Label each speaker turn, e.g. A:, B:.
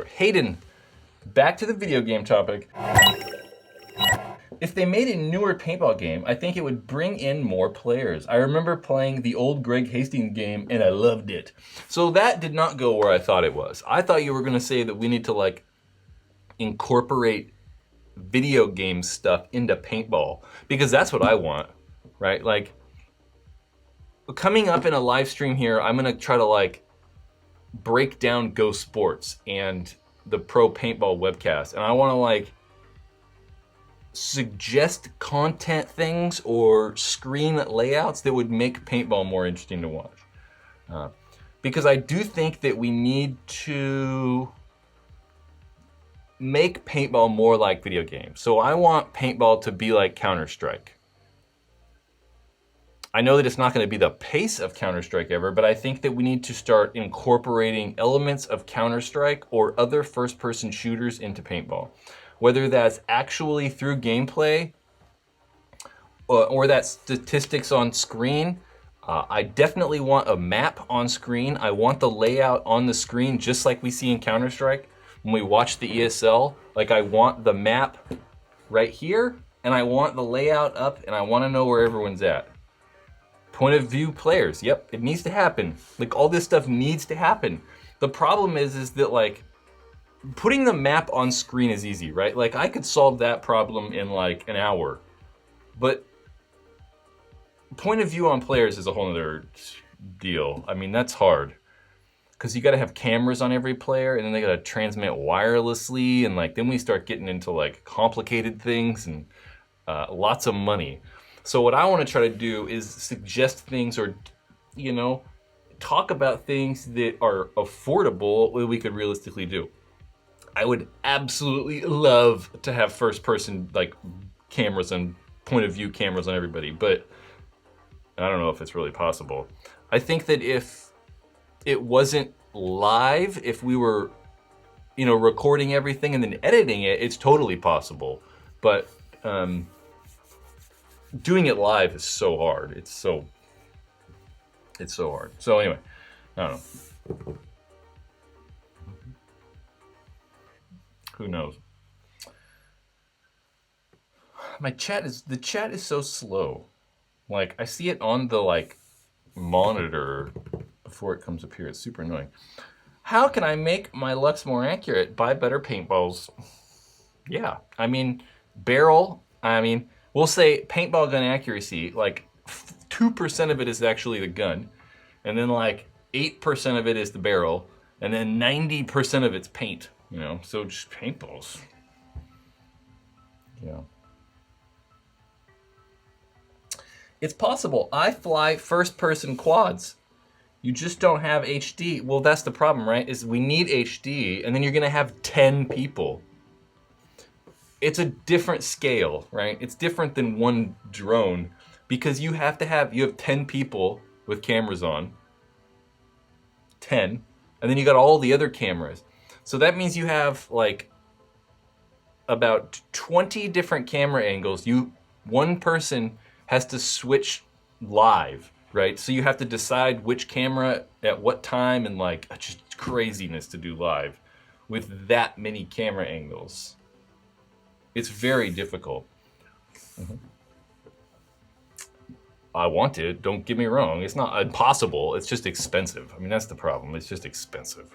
A: for. Hayden, back to the video game topic. If they made a newer paintball game, I think it would bring in more players. I remember playing the old Greg Hastings game and I loved it. So that did not go where I thought it was. I thought you were gonna say that we need to like incorporate video game stuff into paintball because that's what I want, right? Like coming up in a live stream here, I'm gonna try to like break down GoSports and the pro paintball webcast. And I wanna like suggest content things or screen layouts that would make paintball more interesting to watch. Because I do think that we need to make paintball more like video games. So I want paintball to be like Counter-Strike. I know that it's not going to be the pace of Counter-Strike ever, but I think that we need to start incorporating elements of Counter-Strike or other first-person shooters into paintball. Whether that's actually through gameplay or that's statistics on screen. I definitely want a map on screen. I want the layout on the screen just like we see in Counter-Strike when we watch the ESL. Like I want the map right here and I want the layout up and I want to know where everyone's at. Point of view players, yep, it needs to happen. Like all this stuff needs to happen. The problem is that like putting the map on screen is easy, right? Like I could solve that problem in like an hour, but point of view on players is a whole other deal. I mean, that's hard because you got to have cameras on every player and then they got to transmit wirelessly. And like, then we start getting into like complicated things and lots of money. So what I want to try to do is suggest things or, you know, talk about things that are affordable that we could realistically do. I would absolutely love to have first person like cameras and point of view cameras on everybody, but I don't know if it's really possible. I think that if it wasn't live, if we were, you know, recording everything and then editing it, it's totally possible. But doing it live is so hard. It's so hard. So anyway, I don't know. Who knows? The chat is so slow. Like I see it on the like monitor before it comes up here. It's super annoying. How can I make my Lux more accurate? Buy better paintballs. Yeah, I mean barrel. I mean we'll say paintball gun accuracy. Like 2% of it is actually the gun, and then like 8% of it is the barrel, and then 90% of it's paint. You know, so just paintballs. Yeah. It's possible. I fly first-person quads. You just don't have HD. Well, that's the problem, right? Is we need HD, and then you're gonna have 10 people. It's a different scale, right? It's different than one drone because you have 10 people with cameras on. 10, and then you got all the other cameras. So that means you have like about 20 different camera angles. One person has to switch live, right? So you have to decide which camera at what time and like just craziness to do live with that many camera angles. It's very difficult. I want it, don't get me wrong. It's not impossible, it's just expensive. I mean, that's the problem, it's just expensive.